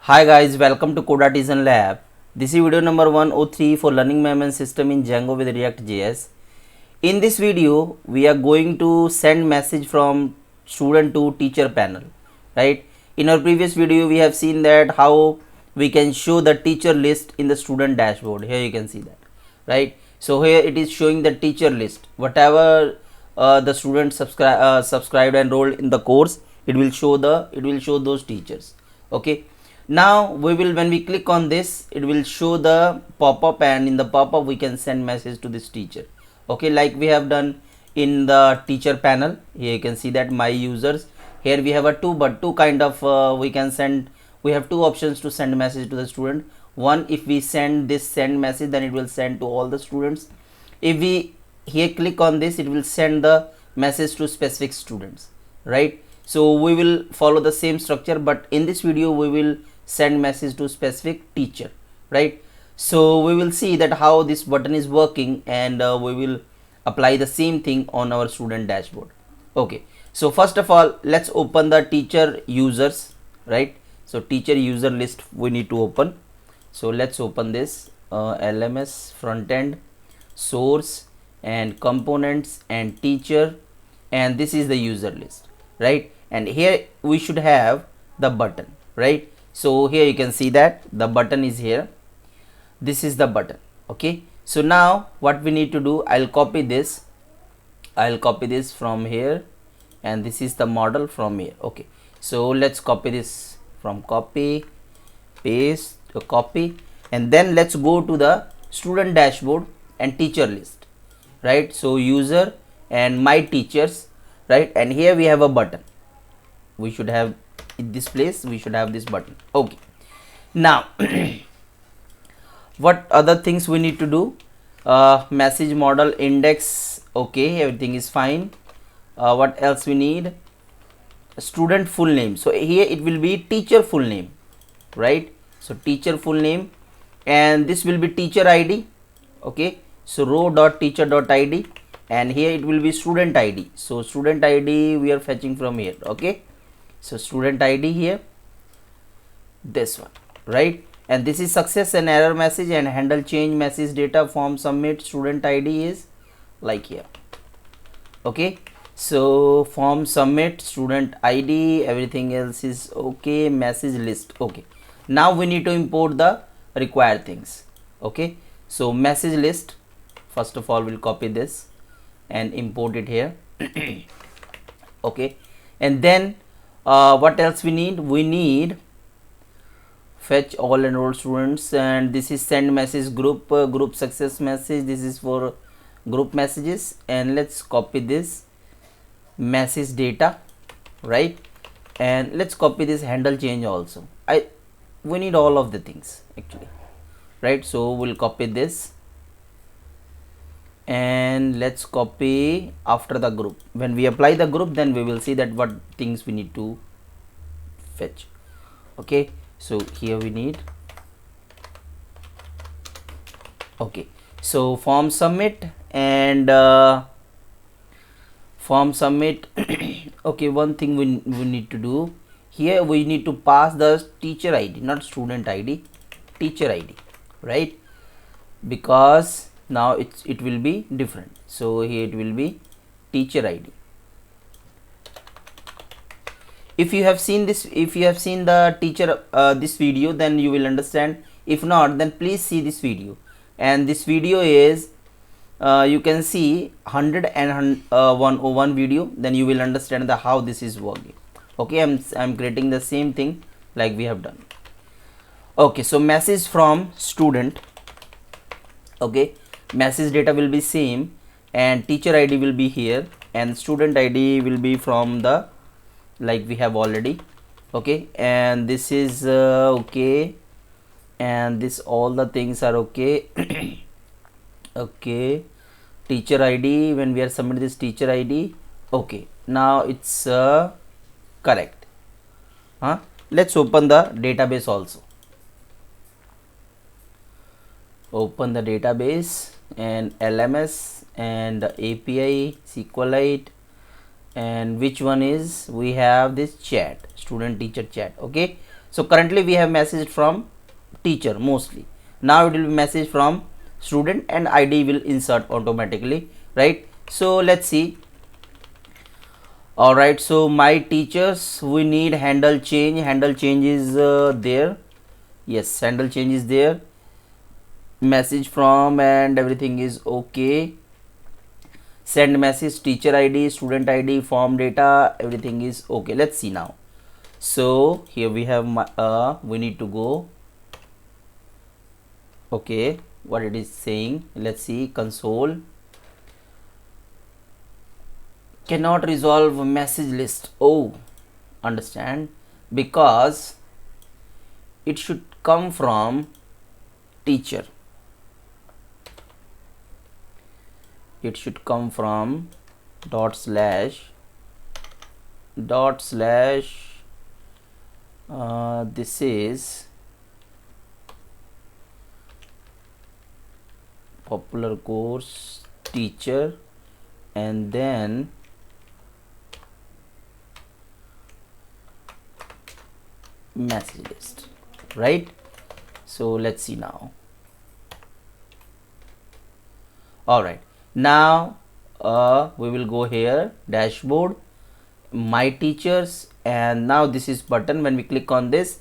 Hi guys, welcome to Code Artisan Lab. This is video number 103 for learning management system in Django with ReactJs. In this video, we are going to send message from student to teacher panel, right? In our previous video, we have seen that how we can show the teacher list in the student dashboard. Here you can see that, right? So here it is showing the teacher list. Whatever the student subscribed and enrolled in the course, it will show those teachers. Okay. Now we will, when we click on this, it will show the pop-up, and in the pop-up we can send message to this teacher. Okay, like we have done in the teacher panel. Here you can see that my users. Here we have a two kind of we have two options to send message to the student. One, if we send this send message, then it will send to all the students. If we here click on this, it will send the message to specific students, right? So we will follow the same structure, but in this video we will send message to specific teacher, right? So we will see that how this button is working, and we will apply the same thing on our student dashboard. Okay, so first of all, let's open the teacher users, right? So teacher user list we need to open. So let's open this LMS front end, source and components and teacher, and this is the user list, right? And here we should have the button, right? So here you can see that the button is here. This is the button. Okay, so now what we need to do, I'll copy this from here, and this is the model from here. Okay, so let's copy this from copy, paste, copy, and then let's go to the student dashboard and teacher list, right? So user and my teachers, right? And here we have a button. We should have in this place, we should have this button. Okay, now what other things we need to do? Message model index. Okay, everything is fine. What else we need? Student full name. So here it will be teacher full name, right? So teacher full name, and this will be teacher ID. Okay, so row.teacher.id, and here it will be student ID. So student ID we are fetching from here. Okay, so student ID here, this one, right? And this is success and error message and handle change message data form submit. Student ID is like here. Okay, so form submit, student ID, everything else is okay. Message list. Okay, now we need to import the required things. Okay, so message list, first of all we'll copy this and import it here. Okay, and then what else we need? We need fetch all enrolled students, and this is send message group, group success message. This is for group messages, and let's copy this message data, right? And let's copy this handle change also. We need all of the things actually, right? So we'll copy this, and let's copy after the group. When we apply the group, then we will see that what things we need to fetch. Okay, so here we need, okay, so form submit and form submit. Okay, one thing we need to do here, we need to pass the teacher ID, not student ID, teacher ID, right? Because now it will be different. So here it will be teacher ID. If you have seen this, if you have seen the teacher this video, then you will understand. If not, then please see this video, and this video is you can see 101 video, then you will understand the how this is working. Okay, I'm creating the same thing like we have done. Okay, so message from student. Okay, message data will be same, and teacher ID will be here, and student ID will be from the like we have already. Okay, and this is okay, and this all the things are okay. Okay, teacher ID, when we are submitting this teacher ID, okay, now it's correct. Let's open the database also. Open the database and LMS and API SQLite, and which one is, we have this chat, student teacher chat. Okay, So currently we have message from teacher mostly. Now it will be message from student and ID will insert automatically, right? So let's see. Alright, so my teachers, we need handle change. Handle change is there. Yes, handle change is there. Message from and everything is okay. Send message, teacher ID, student ID, form data, everything is okay. Let's see now. So here we have my we need to go. Okay, what it is saying, let's see. Console cannot resolve message list. Oh, understand, because it should come from teacher. It should come from dot slash this is popular course teacher and then message list, right? So let's see now. All right, now we will go here, dashboard, my teachers, and now this is button. When we click on this,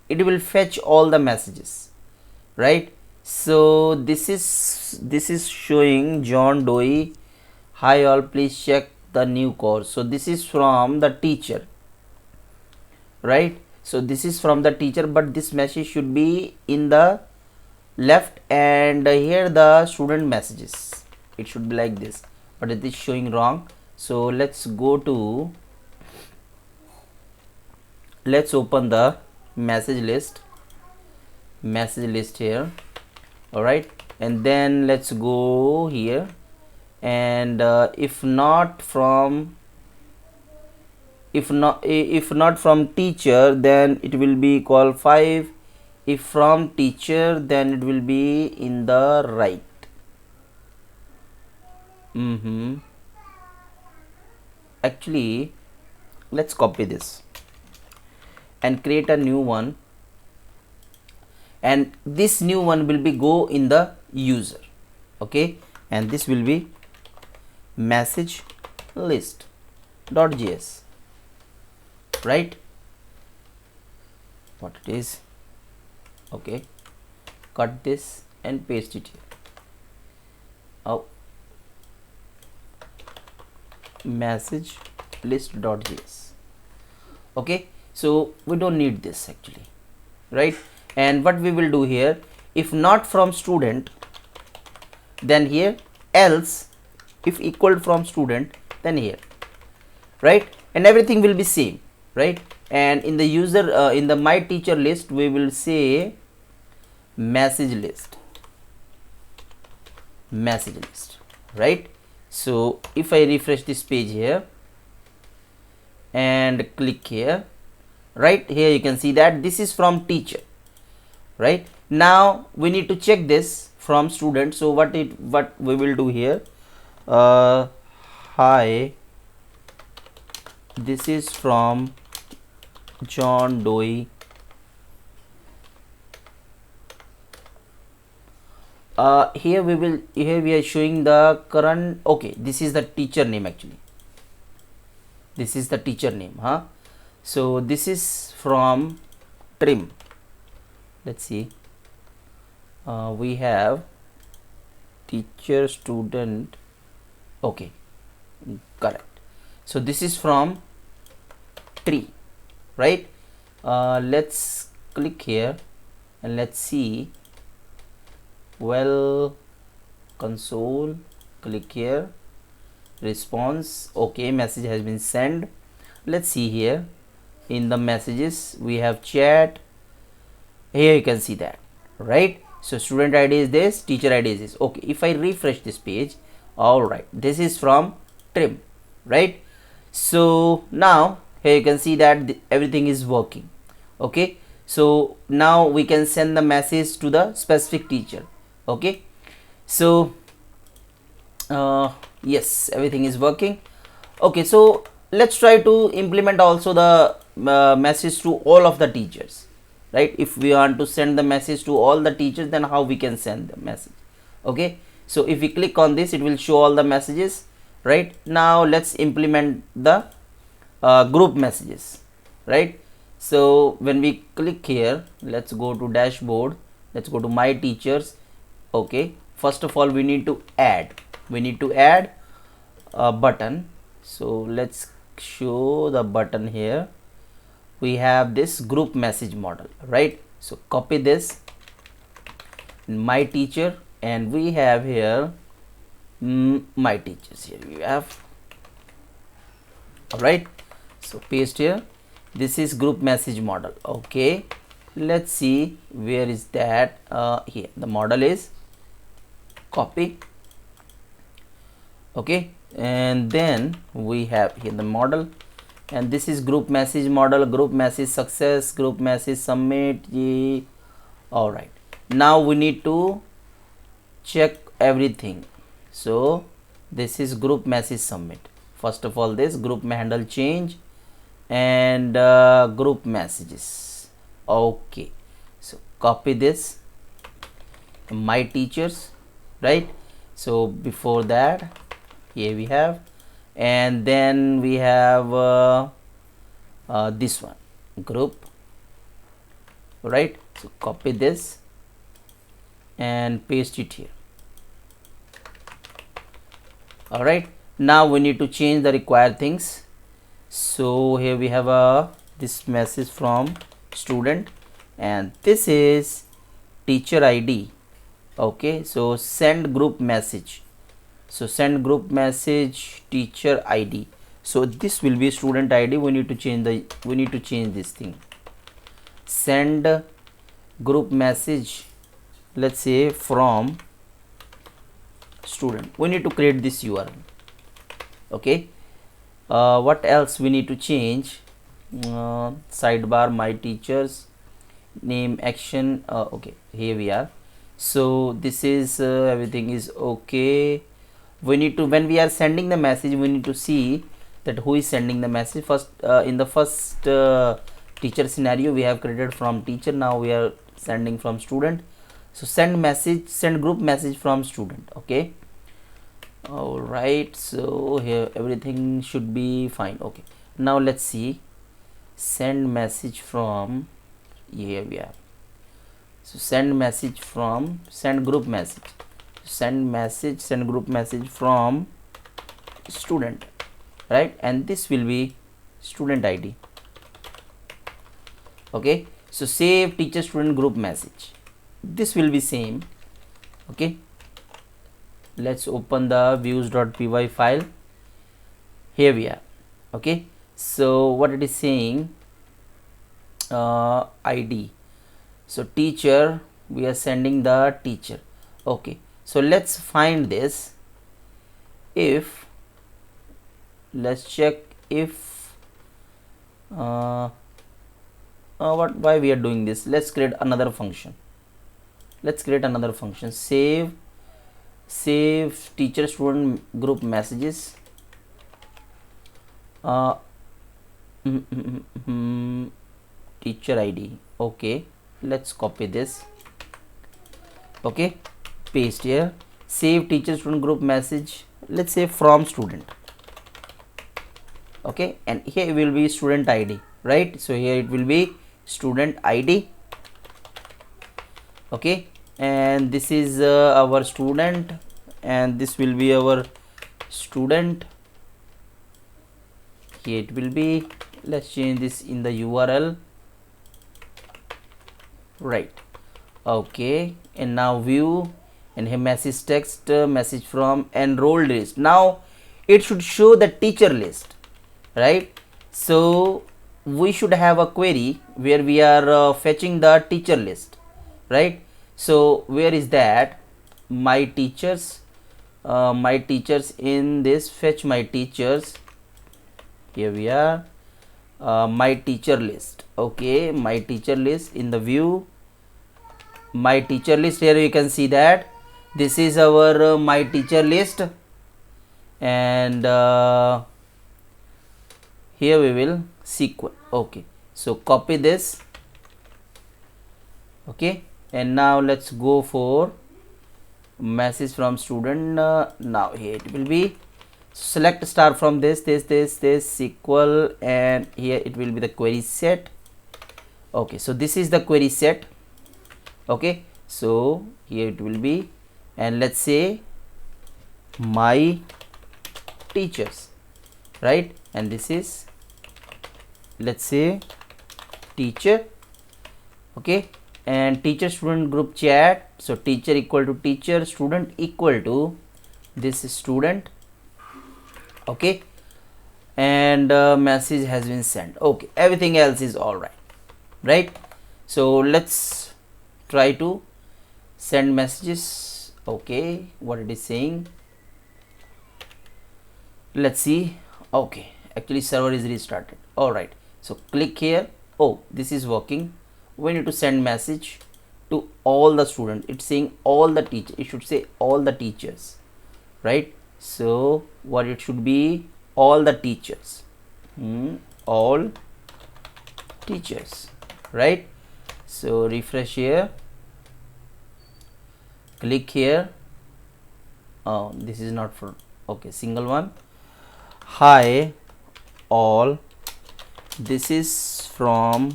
it will fetch all the messages, right? So this is showing John Doe, hi all, please check the new course. So this is from the teacher, right? So this is from the teacher, but this message should be in the left, and here the student messages, it should be like this, but it is showing wrong. So let's go to, let's open the message list here. All right, and then let's go here, and if not from teacher, then it will be call 5. If from teacher, then it will be in the right. Actually, let's copy this and create a new one, and this new one will be go in the user. Okay, and this will be message list.js, right? What it is. Okay, cut this and paste it here. Oh, message list.js. Okay, so we don't need this actually, right? And what we will do here, if not from student, then here, else if equal from student, then here, right? And everything will be same, right? And in the user in the my teacher list, we will say message list, right? So if I refresh this page here and click here, right, here you can see that this is from teacher, right? Now we need to check this from student. So what we will do here, hi, this is from John Doe. Here we are showing the current. Okay, this is the teacher name actually. This is the teacher name, huh? So this is from trim. Let's see. We have teacher, student. Okay, correct. So this is from tree, right? Let's click here and let's see. Well, console, click here, response. Okay, message has been sent. Let's see here in the messages, we have chat. Here you can see that, right? So student ID is this, teacher ID is this. Okay, if I refresh this page, all right, this is from trim, right? So now here you can see that everything is working. Okay, so now we can send the message to the specific teacher. Okay, so yes, everything is working. Okay, so let's try to implement also the message to all of the teachers. right? If we want to send the message to all the teachers, then how we can send the message? Okay, so if we click on this, it will show all the messages, right? Now let's implement the group messages, right? So when we click here, let's go to dashboard, let's go to my teachers. Okay, first of all we need to add a button. So let's show the button here. We have this group message model, right? So copy this in my teacher, and we have here my teachers. Here we have, all right? So paste here. This is group message model. Okay, let's see where is that. Here the model is, copy. Okay, and then we have here the model, and this is group message model, group message success, group message submit. All right, now we need to check everything. So this is group message submit. First of all, this group handle change and group messages. Okay, so copy this, my teachers, right? So before that, here we have, and then we have this one, group, right? So copy this and paste it here. All right, now we need to change the required things. So here we have this message from student, and this is teacher ID. Okay, so send group message. So send group message teacher ID. So this will be student ID. We need to change this thing. Send group message, let's say from student. We need to create this URL. Okay, what else we need to change? Sidebar, my teachers, name, action. Okay, here we are. So this is everything is okay. We need to, when we are sending the message, we need to see that who is sending the message. First, in the first teacher scenario, we have created from teacher. Now we are sending from student. So send group message from student. Okay, all right, so here everything should be fine. Okay, now let's see, send message from, here we are. So send message from, send group message, send group message from student, right? And this will be student ID. Okay, so save teacher student group message, this will be same. Okay, let's open the views.py file. Here we are. Okay, so what it is saying, ID. So teacher, we are sending the teacher. Okay, so let's find this. If, let's check if why we are doing this. Let's create another function. Save teacher student group messages, teacher ID. Okay, let's copy this. Okay, paste here, save teacher student group message, let's say from student. Okay, and here it will be student ID, right? So here it will be student ID. Okay, and this is our student, and this will be our student. Here it will be, let's change this in the URL, right? Okay, and now view, and here message text, message from enrolled list. Now it should show the teacher list, right? So we should have a query where we are fetching the teacher list, right? So where is that? My teachers, in this fetch my teachers. Here we are, my teacher list. Okay, my teacher list, in the view my teacher list. Here you can see that this is our my teacher list, and here we will SQL. Okay, so copy this Okay, and now let's go for message from student. Now here it will be select star from this equal, and here it will be the query set. Okay, so this is the query set. Okay, so here it will be, and let's say my teachers, right? And this is, let's say, teacher. Okay, and teacher student group chat. So teacher equal to teacher, student equal to this is student. Okay, and message has been sent. Okay, everything else is all right. So let's try to send messages. Okay, what it is saying, let's see. Okay, actually server is restarted. All right, so click here. Oh, this is working. We need to send message to all the students. It's saying all the teachers. It should say all the teachers, right? So what it should be, all the teachers, all teachers, right? So refresh here, click here. Oh, this is not for, okay, single one. Hi all, this is from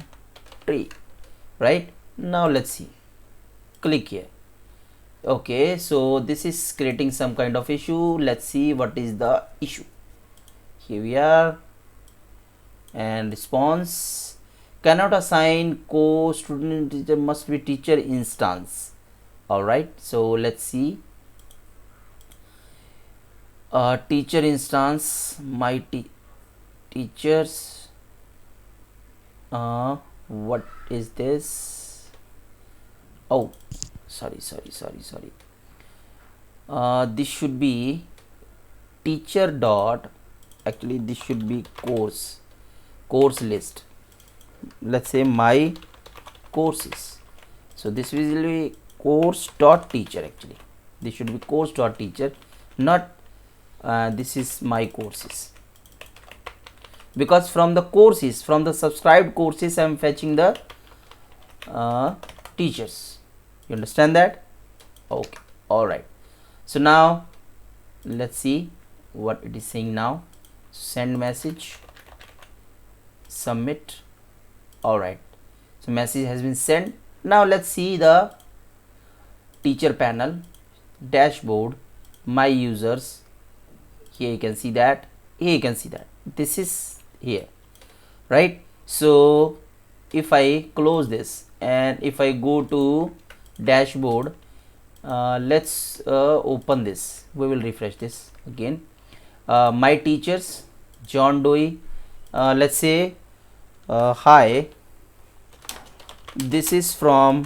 tree, right? Now let's see, click here. Okay, so this is creating some kind of issue. Let's see what is the issue. Here we are, and response, cannot assign co-student teacher, must be teacher instance. All right, so let's see, teacher instance, my teachers, what is this? Oh, sorry, this should be teacher dot, actually this should be course list. Let's say my courses. So this will be course dot teacher. Actually this should be course dot teacher, not this is my courses, because from the courses, from the subscribed courses, I am fetching the teachers. You understand that? Okay, all right. So now let's see what it is saying now. Send message, submit. All right, so message has been sent. Now let's see the teacher panel, dashboard, my users. Here you can see that, here you can see that, this is here, right? So if I close this and if I go to dashboard, let's open this. We will refresh this again. My teachers, John Doe, let's say hi, this is from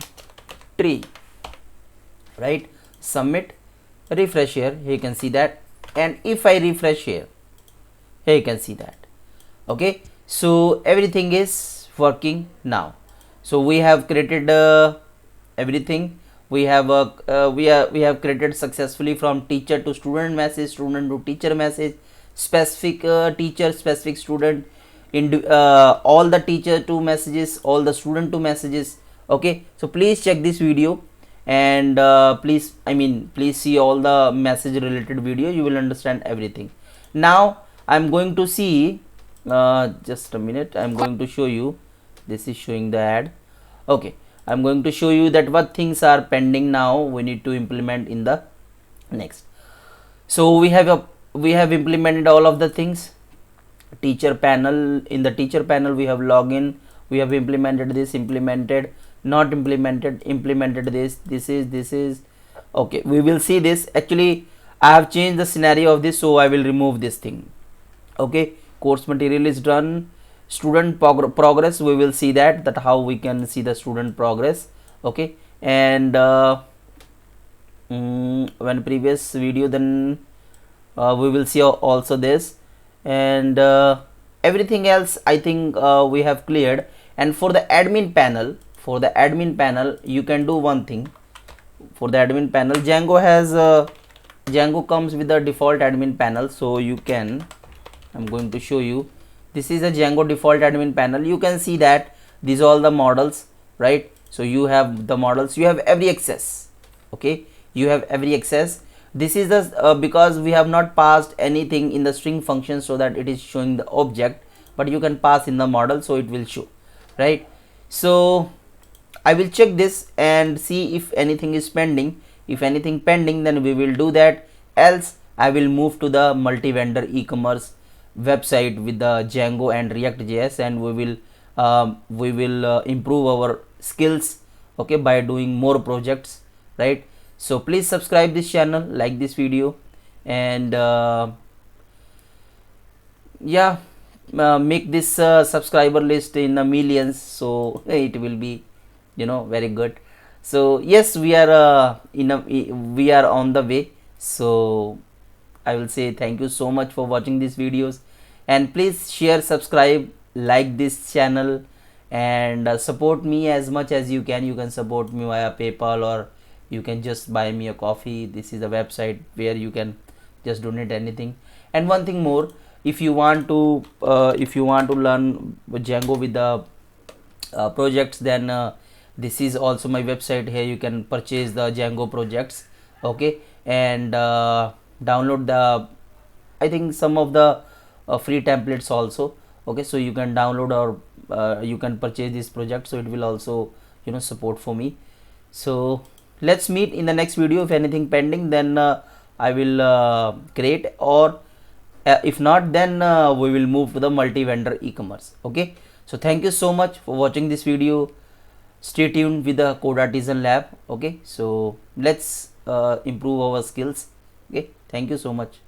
tree, right? Submit, refresh here, you can see that, and if I refresh here you can see that. Okay, so everything is working now. So we have created everything. We have we have created successfully from teacher to student message, student to teacher message, specific teacher, specific student, in all the teacher to messages, all the student to messages. Okay, so please check this video, and please see all the message related video. You will understand everything. Now I'm going to see, just a minute, I'm going to show you. This is showing the ad. Okay, I'm going to show you that what things are pending now we need to implement in the next. So we have implemented all of the things. Teacher panel, in the teacher panel we have login, we have implemented this, implemented, not implemented, implemented this is okay. We will see this. Actually I have changed the scenario of this, so I will remove this thing. Okay, course material is done. Student progress, we will see that how we can see the student progress. Okay, and when previous video, then we will see also this, and everything else I think we have cleared. And for the admin panel, you can do one thing. For the admin panel, Django has Django comes with the default admin panel, so you can, I'm going to show you. This is a Django default admin panel. You can see that these are all the models, right? So you have the models, you have every access. Okay, you have every access. This is the because we have not passed anything in the string function, so that it is showing the object, but you can pass in the model, so it will show, right? So I will check this and see if anything is pending. If anything pending, then we will do that, else I will move to the multi-vendor e-commerce website with the Django and ReactJs, and we will improve our skills, okay, by doing more projects, right? So please subscribe this channel, like this video, and yeah, make this subscriber list in the millions, so it will be, you know, very good. So yes, we are we are on the way. So I will say thank you so much for watching these videos, and please share, subscribe, like this channel, and support me as much as you can. You can support me via PayPal, or you can just buy me a coffee. This is a website where you can just donate anything. And one thing more, if you want to learn Django with the projects, then this is also my website. Here you can purchase the Django projects, okay, and download the, I think, some of the free templates also, okay. So you can download, or you can purchase this project, so it will also, you know, support for me. So let's meet in the next video. If anything pending, then I will create, or if not, then we will move to the multi-vendor e-commerce, okay. So thank you so much for watching this video. Stay tuned with the Code Artisan lab, okay. So let's improve our skills, okay. Thank you so much.